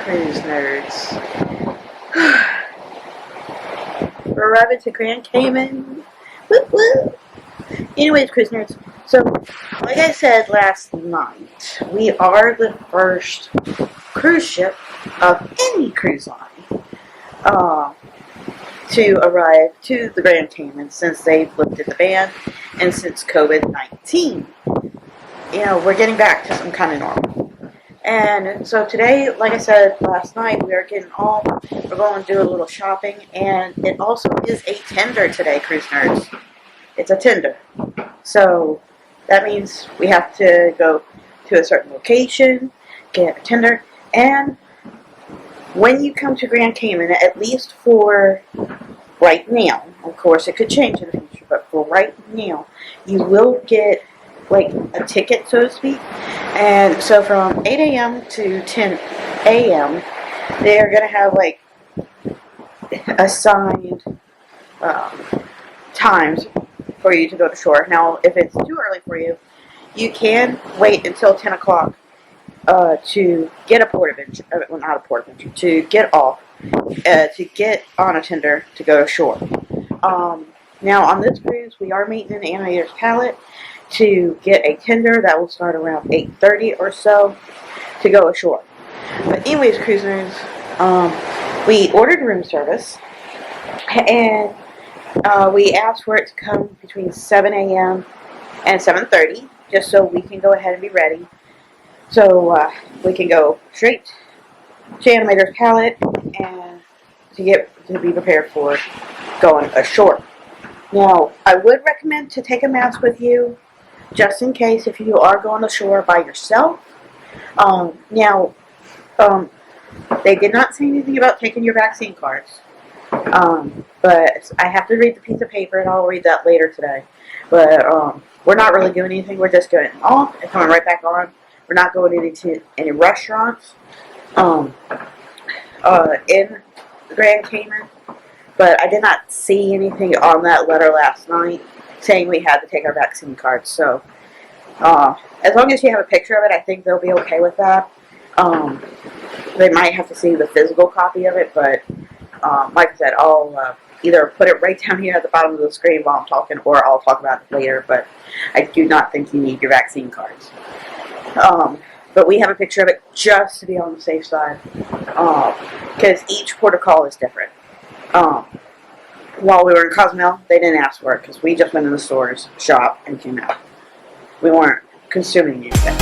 cruise nerds. We're arriving to Grand Cayman. Woo woo! Anyways, cruise nerds. So, like I said last night, we are the first cruise ship of any cruise line to arrive to the Grand Cayman since they've lifted the ban and since COVID-19. You know, we're getting back to some kind of normal. And so today, like I said last night, we're going to do a little shopping, and it also is a tender today, cruise nerds. It's a tender. So that means we have to go to a certain location, get a tender, and when you come to Grand Cayman, at least for right now, of course it could change in the future, but for right now, you will get like a ticket, so to speak. And so from 8 a.m. to 10 a.m. they're going to have like assigned times for you to go to shore. Now, if it's too early for you, you can wait until 10 o'clock to get a port adventure, well, not a port adventure, to get off, to get on a tender to go ashore. Now, on this cruise, we are meeting in the Animator's Pallet to get a tender that will start around 8:30 or so to go ashore. But anyways, cruisers, we ordered room service, and we asked for it to come between 7 a.m. and 7:30, just so we can go ahead and be ready. So we can go straight to Animator's Pallet and to be prepared for going ashore. Now, I would recommend to take a mask with you, just in case if you are going ashore by yourself. They did not say anything about taking your vaccine cards. But I have to read the piece of paper, and I'll read that later today. But we're not really doing anything. We're just getting off and coming right back on. We're not going into any restaurants in the Grand Cayman. But I did not see anything on that letter last night saying we had to take our vaccine cards. So as long as you have a picture of it, I think they'll be okay with that. They might have to see the physical copy of it, but like I said, I'll either put it right down here at the bottom of the screen while I'm talking, or I'll talk about it later. But I do not think you need your vaccine cards. But we have a picture of it just to be on the safe side, because each port of call is different. While we were in Cozumel, they didn't ask for it because we just went in the stores, shop, and came out. We weren't consuming anything.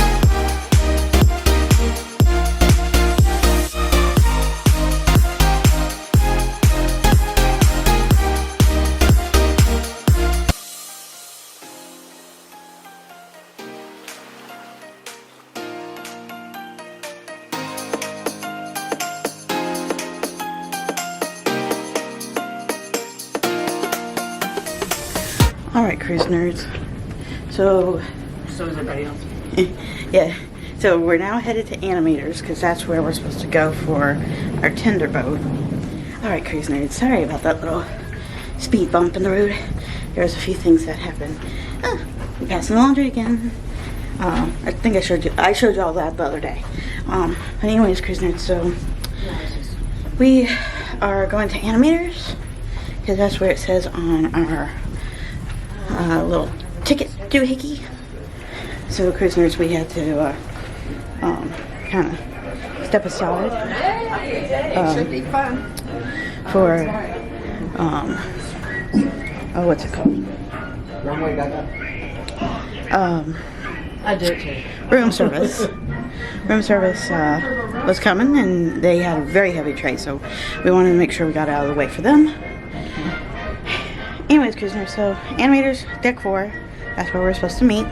Alright, cruise nerds. So is everybody else. Yeah. So we're now headed to Animators because that's where we're supposed to go for our tender boat. Alright, cruise nerds. Sorry about that little speed bump in the road. There's a few things that happened. I'm passing the laundry again. I think I showed you all that the other day. But anyways, cruise nerds, so we are going to Animators because that's where it says on our little ticket doohickey. So, cruise nerds, we had to kind of step aside for what's it called? I do it too. Room service. Room service was coming, and they had a very heavy tray, so we wanted to make sure we got out of the way for them. Anyways, cruise nerds, so Animators, deck 4, that's where we're supposed to meet.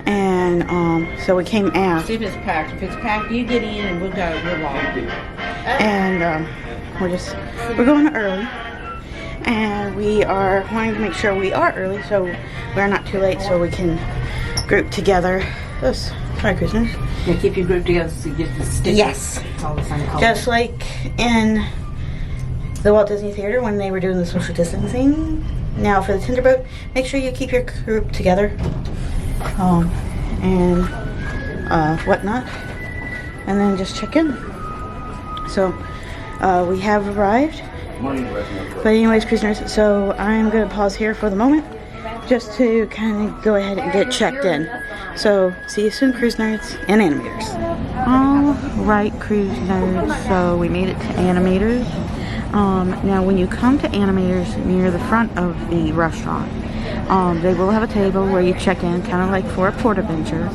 And so we came out. See if it's packed. If it's packed, you get in and we'll go. We'll walk. And we're going early. And we are wanting to make sure we are early so we're not too late, so we can group together. Sorry, cruise nerds. Yeah, keep your group together so you get the stickers. Yes. All the same color. Just like in the Walt Disney Theater when they were doing the social distancing. Now for the tender boat, make sure you keep your group together and whatnot, and then just check in. So we have arrived. But anyways, cruisers, so I'm going to pause here for the moment just to kind of go ahead and get checked in. So see you soon, cruise nerds and animators. Alright, cruise nerds, so we made it to animators. Now when you come to animators near the front of the restaurant, they will have a table where you check in, kind of like for a port adventure,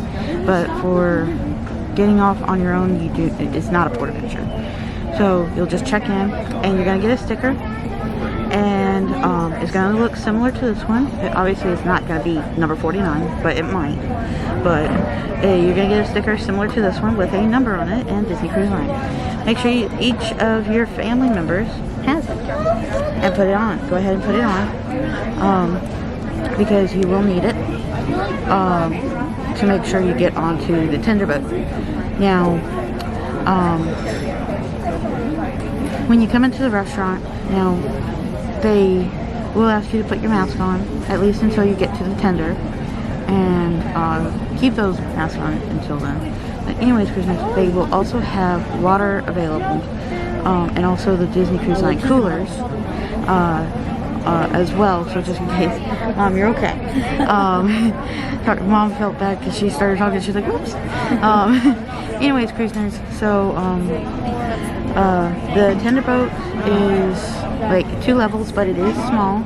but for getting off on your own, it's not a port adventure. So you'll just check in and you're going to get a sticker, and it's going to look similar to this one. Obviously it's not going to be number 49, but it might. But you're going to get a sticker similar to this one with a number on it and Disney Cruise Line. Make sure each of your family members has it and put it on. Go ahead and put it on because you will need it to make sure you get onto the tender boat. Now, when you come into the restaurant, now they will ask you to put your mask on, at least until you get to the tender, and keep those masks on until then. But anyways, Christmas, they will also have water available, and also the Disney Cruise Line coolers as well, so just in case. Mom, you're okay. Mom felt bad because she started talking, she's like, whoops. Anyways, cruise nerds, so the tender boat is like 2 levels, but it is small,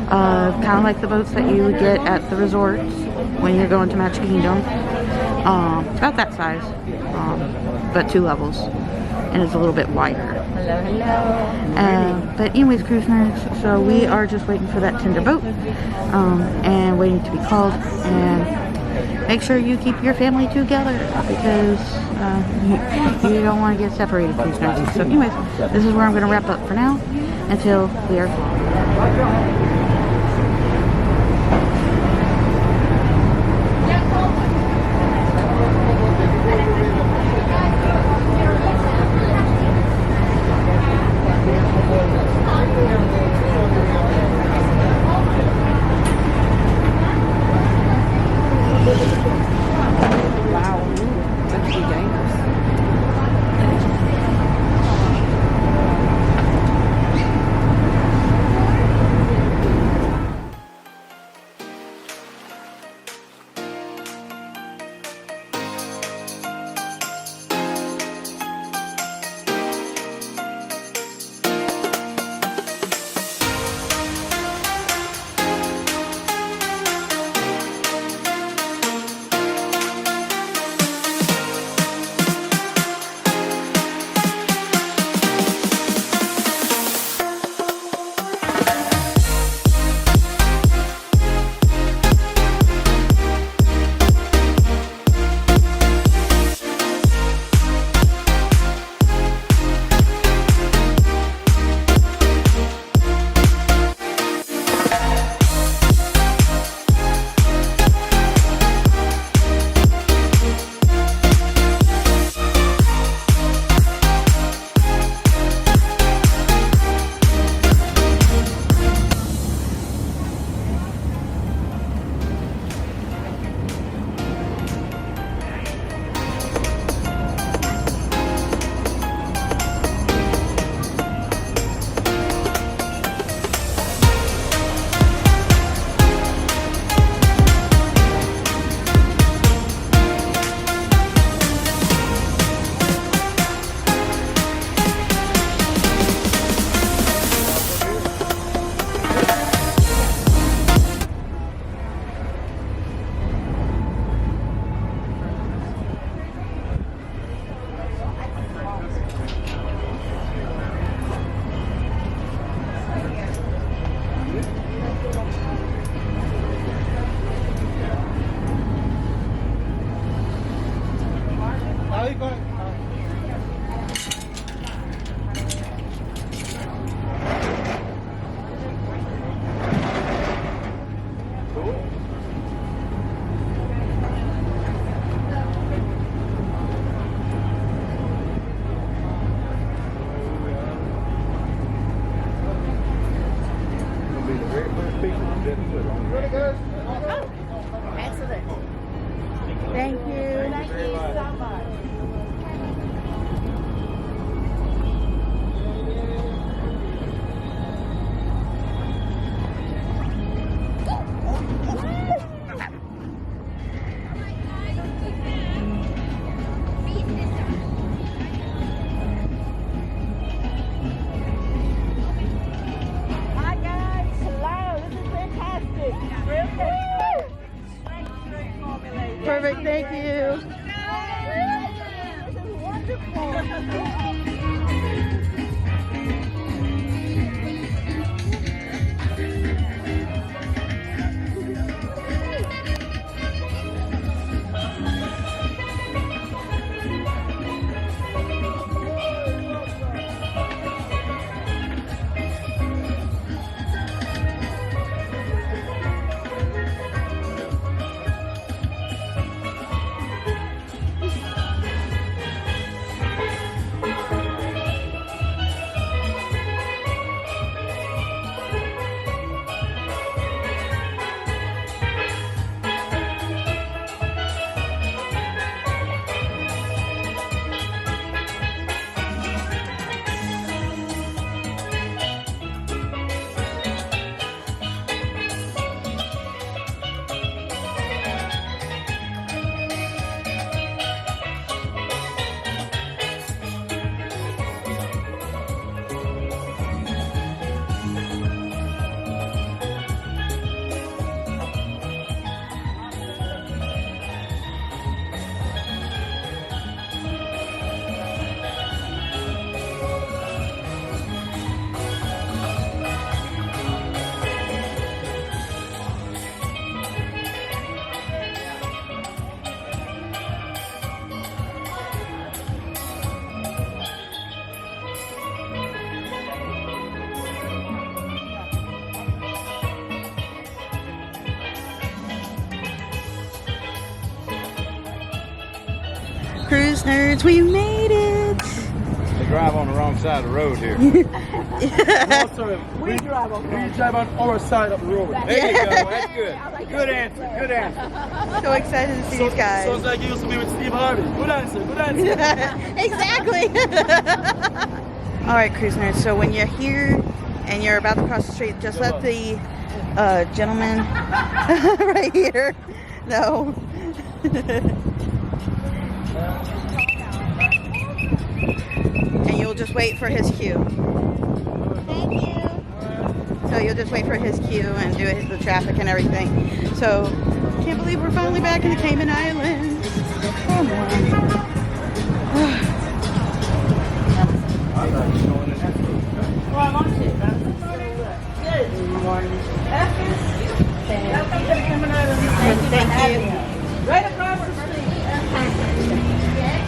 kind of like the boats that you would get at the resorts when you're going to Magic Kingdom. It's about that size, but 2 levels, and it's a little bit wider. But anyways, cruise nerds, so we are just waiting for that tender boat, and waiting to be called, and make sure you keep your family together because you don't want to get separated, cruise nerds. So anyways, this is where I'm going to wrap up for now until we are called. Thank you. Thank you so much. Perfect, thank you. Cruise nerds, we made it! They drive on the wrong side of the road here. We drive on our side of the road. There you go. That's good. Good answer. Good answer. So excited to see these guys. Sounds like you used to be with Steve Harvey. Good answer. Good answer. Exactly. All right, cruise nerds. So when you're here and you're about to cross the street, just let the gentleman right here know. And you'll just wait for his cue. Thank you. So you'll just wait for his cue and do the traffic and everything. So, can't believe we're finally back in the Cayman Islands. Oh my. Well, I'm on it. Good morning. Welcome to the Cayman Islands. Thank you. Right across the street.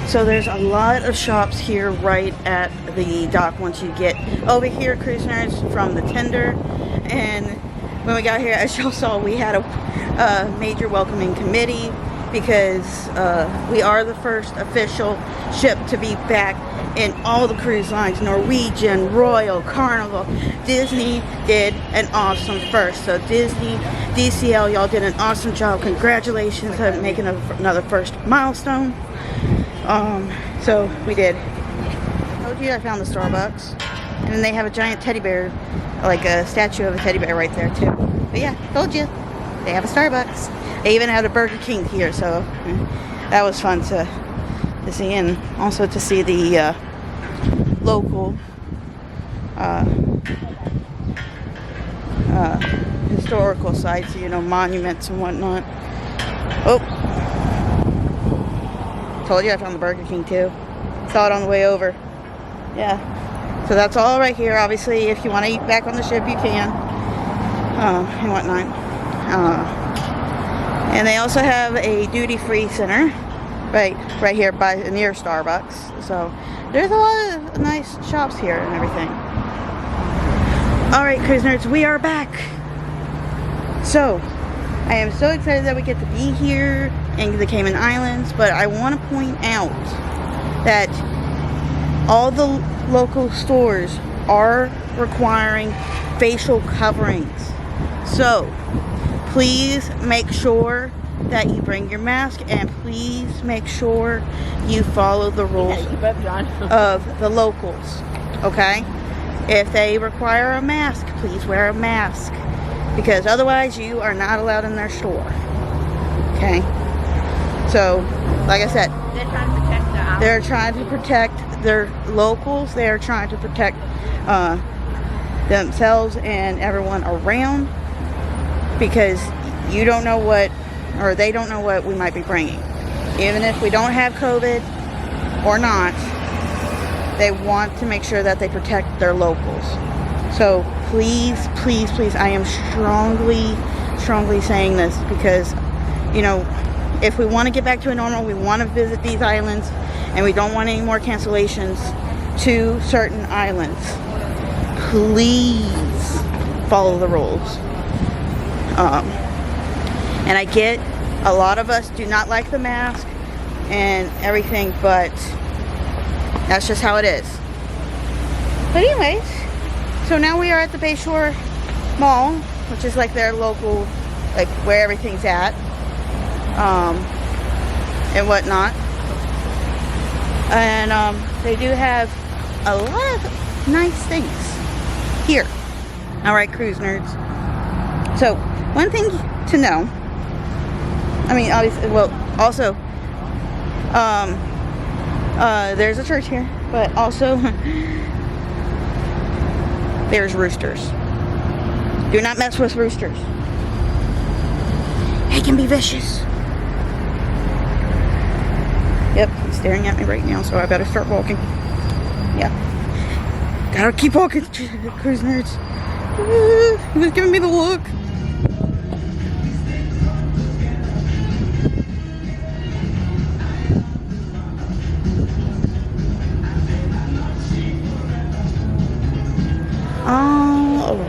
So there's a lot of shops here right at the dock once you get over here, cruise nerds, from the tender. And when we got here, as y'all saw, we had a major welcoming committee because we are the first official ship to be back in all the cruise lines: Norwegian, Royal, Carnival. Disney did an awesome first. So Disney, DCL, y'all did an awesome job. Congratulations on making another first milestone. So we did. I told you I found the Starbucks. And then they have a giant teddy bear, like a statue of a teddy bear right there too. But yeah, told you. They have a Starbucks. They even had a Burger King here, so that was fun to see, and also to see the local historical sites, you know, monuments and whatnot. Oh, told you I found the Burger King too. Saw it on the way over. Yeah. So that's all right here. Obviously, if you want to eat back on the ship, you can. And whatnot. And they also have a duty-free center right here near Starbucks. So there's a lot of nice shops here and everything. All right, cruise nerds, we are back. So I am so excited that we get to be here in the Cayman Islands, but I want to point out that all the local stores are requiring facial coverings. So please make sure that you bring your mask, and please make sure you follow the rules of the locals. Okay? If they require a mask, please wear a mask, because otherwise you are not allowed in their store. Okay? So, like I said, they're trying to protect their locals. They're trying to protect themselves and everyone around, because you don't know what or they don't know what we might be bringing. Even if we don't have COVID or not, they want to make sure that they protect their locals. So please, please, please, I am strongly saying this because, you know, if we want to get back to a normal, we want to visit these islands, and we don't want any more cancellations to certain islands. Please follow the rules. And I get a lot of us do not like the mask and everything, but that's just how it is. But anyways, so now we are at the Bayshore Mall, which is like their local, like where everything's at, and whatnot. And they do have a lot of nice things here. Alright, cruise nerds. So, one thing to know, I mean, obviously, well, also, there's a church here, but also, there's roosters. Do not mess with roosters. They can be vicious. Yep, he's staring at me right now, so I better start walking. Yeah. Gotta keep walking, cruise nerds. He was giving me the look.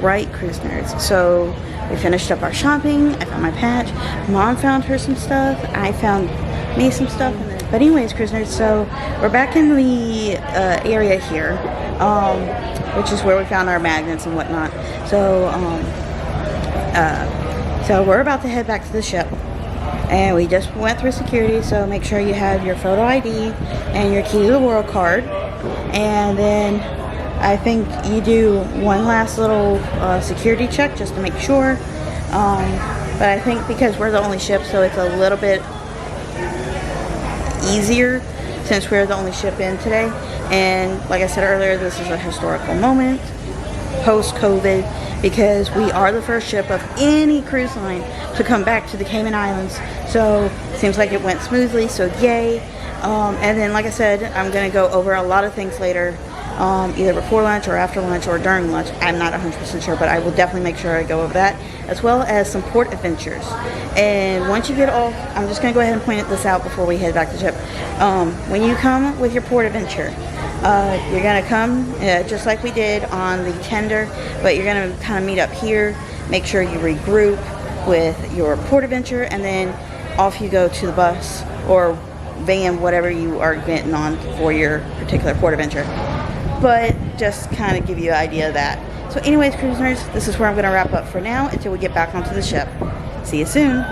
Alright, cruise nerds. So we finished up our shopping. I found my patch. Mom found her some stuff. I found me some stuff. But anyways, cruise nerds, so we're back in the area here, which is where we found our magnets and whatnot. So, so we're about to head back to the ship. And we just went through security, so make sure you have your photo ID and your key to the world card. And then I think you do one last little security check just to make sure. But I think because we're the only ship, so it's a little bit easier since we're the only ship in today. And like I said earlier, this is a historical moment post-COVID because we are the first ship of any cruise line to come back to the Cayman Islands. So it seems like it went smoothly, so yay. And then like I said, I'm going to go over a lot of things later, either before lunch or after lunch or during lunch. I'm not 100% sure, but I will definitely make sure I go over that, as well as some port adventures. And once you get off, I'm just going to go ahead and point this out before we head back to the ship. When you come with your port adventure, you're going to come just like we did on the tender, but you're going to kind of meet up here, make sure you regroup with your port adventure, and then off you go to the bus or van, whatever you are getting on for your particular port adventure. But just kind of give you an idea of that. So anyways, cruisers, this is where I'm going to wrap up for now until we get back onto the ship. See you soon.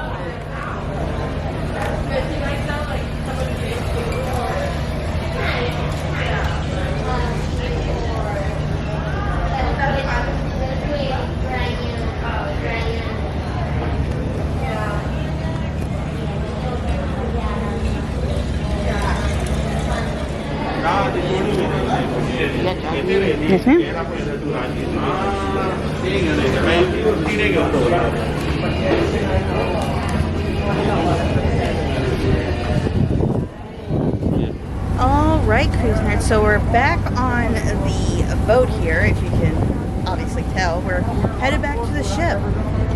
Yes, ma'am. All right, cruise nerds. So we're back on the boat here. If you can obviously tell, we're headed back to the ship.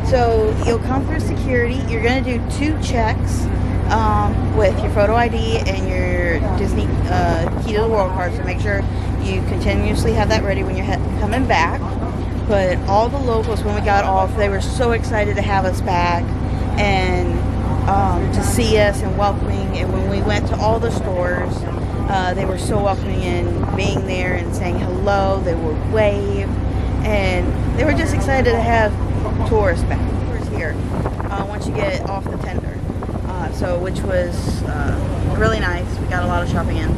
So you'll come through security. You're going to do 2 checks with your photo ID and your Disney key to the world card. So make sure you continuously have that ready when you're coming back. But all the locals, when we got off, they were so excited to have us back and to see us and welcoming. And when we went to all the stores, they were so welcoming and being there and saying hello. They would wave, and they were just excited to have tourists back. Tourists here once you get off the tender. So which was really nice. We got a lot of shopping in.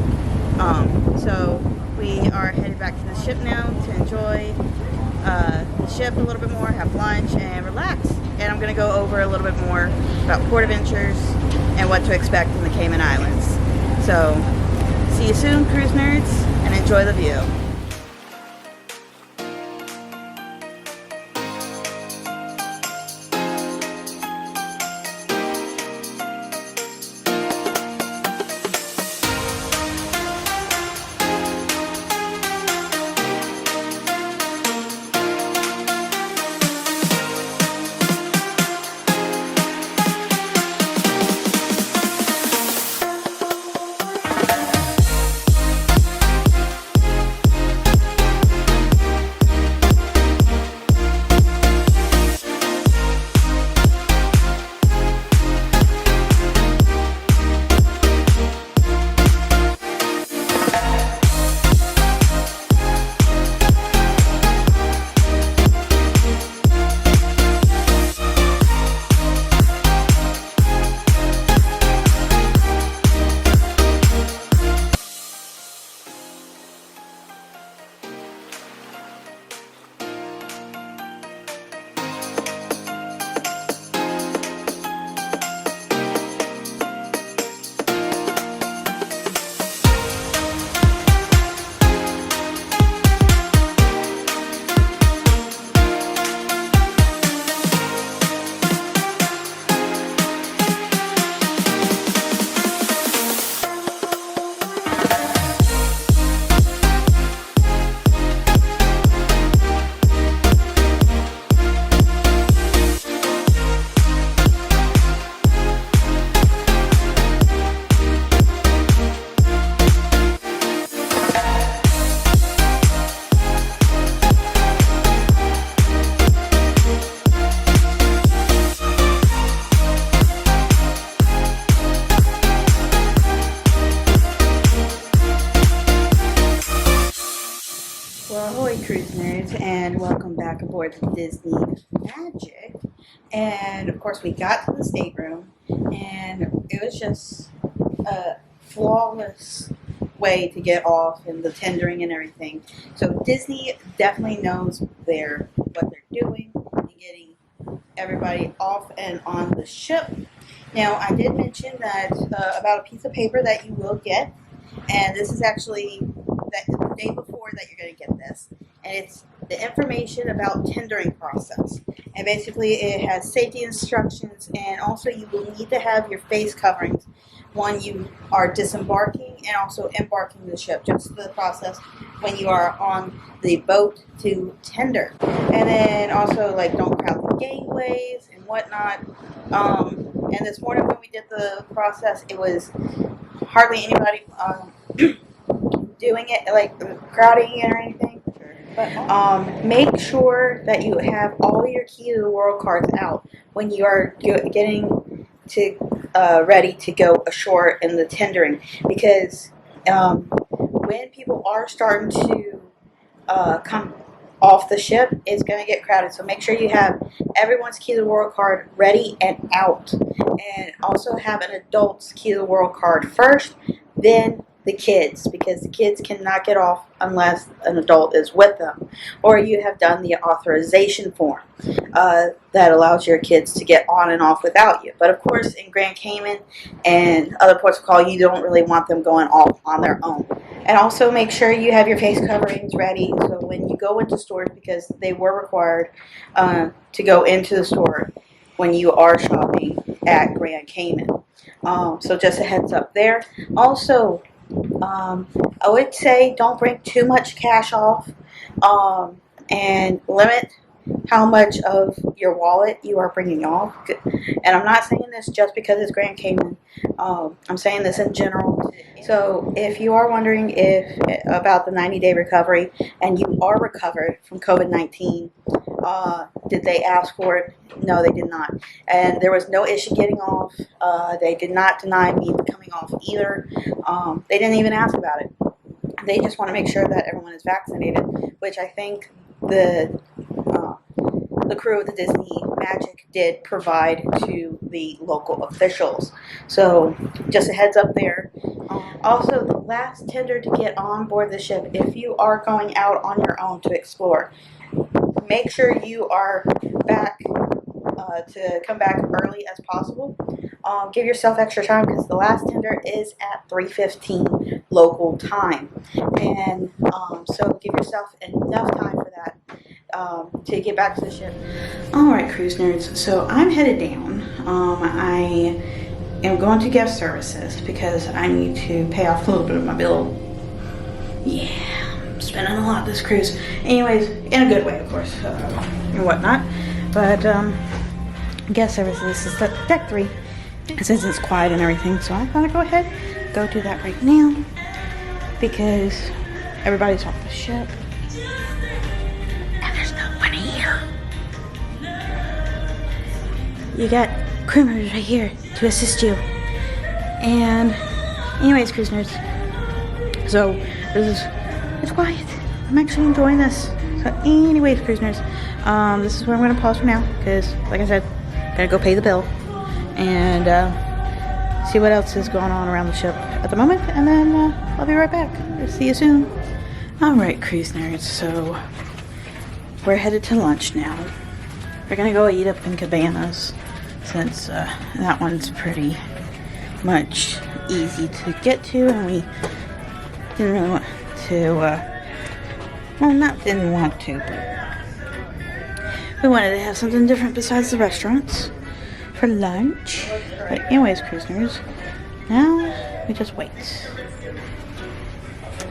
So we are headed back to the ship now to enjoy the ship a little bit more, have lunch, and relax. And I'm going to go over a little bit more about port adventures and what to expect in the Cayman Islands. So see you soon, cruise nerds, and enjoy the view. cruise nerds, and welcome back aboard the Disney Magic. And of course we got to the stateroom, and it was just a flawless way to get off, and the tendering and everything. So Disney definitely knows what they're doing and getting everybody off and on the ship. Now I did mention that about a piece of paper that you will get, and this is actually the day before that you're going to get this, and it's the information about tendering process. And basically it has safety instructions, and also you will need to have your face coverings when you are disembarking and also embarking the ship, just the process when you are on the boat to tender. And then also, like, don't crowd the gateways and whatnot. And this morning when we did the process, it was hardly anybody doing it, like crowding or anything. But make sure that you have all your key to the world cards out when you are getting to ready to go ashore in the tendering, because when people are starting to come off the ship, it's going to get crowded. So make sure you have everyone's key to the world card ready and out, and also have an adult's key to the world card first, then the kids, because the kids cannot get off unless an adult is with them, or you have done the authorization form that allows your kids to get on and off without you. But of course, in Grand Cayman and other ports of call, you don't really want them going off on their own. And also make sure you have your face coverings ready, so when you go into stores, because they were required to go into the store when you are shopping at Grand Cayman. So just a heads up there. Also, I would say don't bring too much cash off, and limit how much of your wallet you are bringing off. And I'm not saying this just because it's Grand Cayman. I'm saying this in general. So if you are wondering about the 90-day recovery, and you are recovered from COVID-19, did they ask for it? No, they did not. And there was no issue getting off. They did not deny me coming off either. They didn't even ask about it. They just want to make sure that everyone is vaccinated, which I think the crew of the Disney Magic did provide to the local officials. So just a heads up there. Also, the last tender to get on board the ship, if you are going out on your own to explore, make sure you are back to come back early as possible. Give yourself extra time, because the last tender is at 3:15 local time, and so give yourself enough time for that to get back to the ship. Alright, cruise nerds, so I'm headed down. I am going to guest services because I need to pay off a little bit of my bill. Yeah, I'm spending a lot this cruise. Anyways, in a good way, of course, and whatnot. But guest services, this is deck 3. Since it's quiet and everything, so I'm gonna go ahead, go do that right now, because everybody's off the ship and there's no one here. You got crew members right here to assist you. And anyways, cruise nerds, so it's quiet. I'm actually enjoying this. So anyways, cruise nerds, this is where I'm gonna pause for now, because like I said, gotta go pay the bill and see what else is going on around the ship at the moment, and then I'll be right back. See you soon. Alright, cruise nerds, so we're headed to lunch now. We're gonna go eat up in Cabanas, since that one's pretty much easy to get to, and we didn't really want to, well, not didn't want to, but we wanted to have something different besides the restaurants for lunch. But anyways, cruise nerds, now we just wait.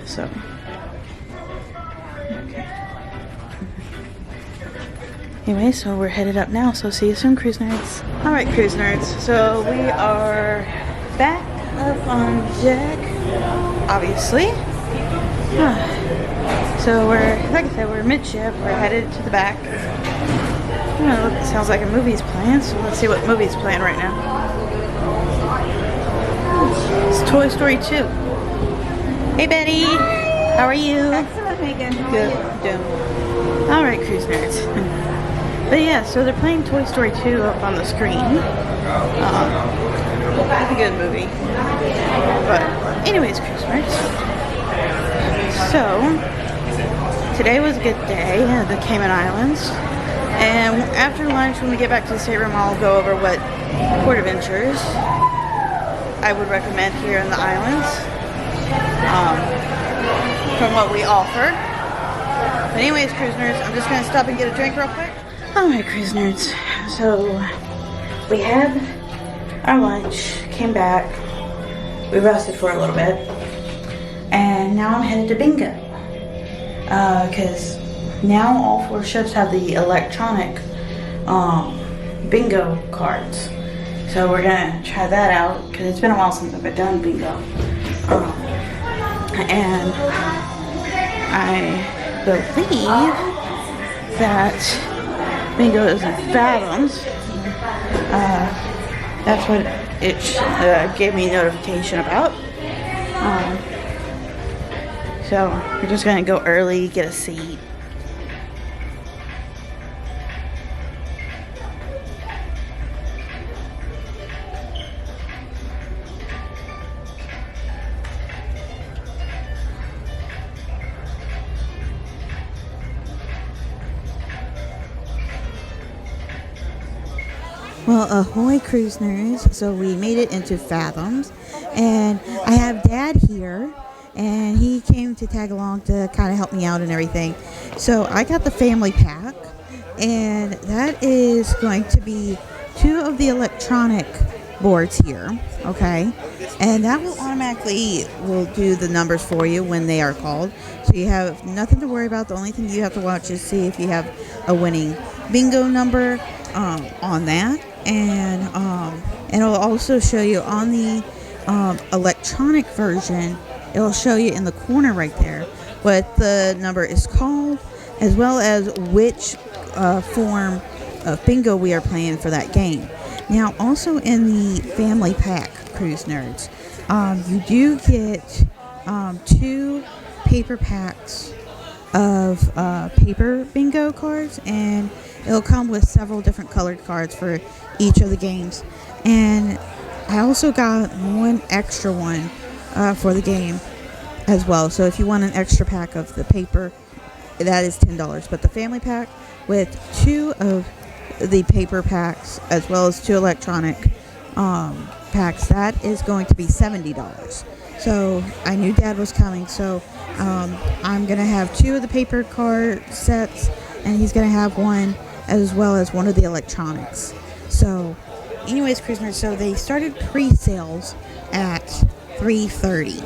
So okay. Anyway, so we're headed up now, so see you soon, cruise nerds. Alright, cruise nerds, so we are back up on deck, obviously. So we're, like I said, we're midship, we're headed to the back. Oh, it sounds like a movie's playing, so let's see what movie's playing right now. It's Toy Story 2. Hey Betty, how are you? Excellent. Hi, Megan. How Good. are you? All right, cruise nerds. But yeah, so they're playing Toy Story 2 up on the screen. It's a good movie. But anyways, cruise nerds. So today was a good day at the Cayman Islands. And after lunch, when we get back to the stateroom, I'll go over what port adventures I would recommend here in the islands. From what we offer. But anyways, cruise nerds, I'm just going to stop and get a drink real quick. Alright, cruise nerds. So, we had our lunch, came back, we rested for a little bit, and now I'm headed to bingo. Because now all 4 ships have the electronic bingo cards. So we're going to try that out, because it's been a while since I've done bingo. And I believe that bingo is in Fathoms. That's what it gave me notification about. So we're just gonna go early, get a seat. Well, ahoy, cruise nerds. So we made it into Fathoms, and I have Dad here, and he came to tag along to kind of help me out and everything. So I got the family pack, and that is going to be 2 of the electronic boards here, okay? And that will automatically will do the numbers for you when they are called. So you have nothing to worry about. The only thing you have to watch is see if you have a winning bingo number on that. And it'll also show you on the electronic version, it'll show you in the corner right there what the number is called, as well as which form of bingo we are playing for that game. Now, also in the family pack, cruise nerds, you do get 2 paper packs of paper bingo cards, and it'll come with several different colored cards for each of the games. And I also got 1 extra one for the game as well. So if you want an extra pack of the paper, that is $10. But the family pack with 2 of the paper packs as well as 2 electronic packs, that is going to be $70. So I knew Dad was coming, so I'm going to have 2 of the paper card sets, and he's going to have 1 as well as 1 of the electronics. So anyways, cruise nerds, so they started pre-sales at 3:30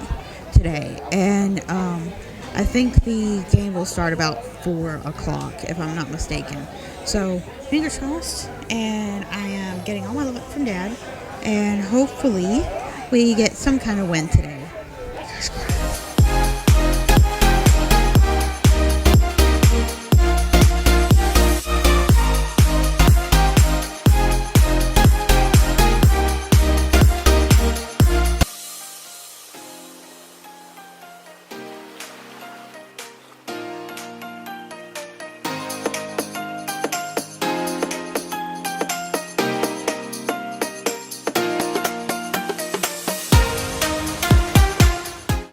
today, and I think the game will start about 4 o'clock if I'm not mistaken. So fingers crossed, and I am getting all my luck from Dad, and hopefully we get some kind of win today.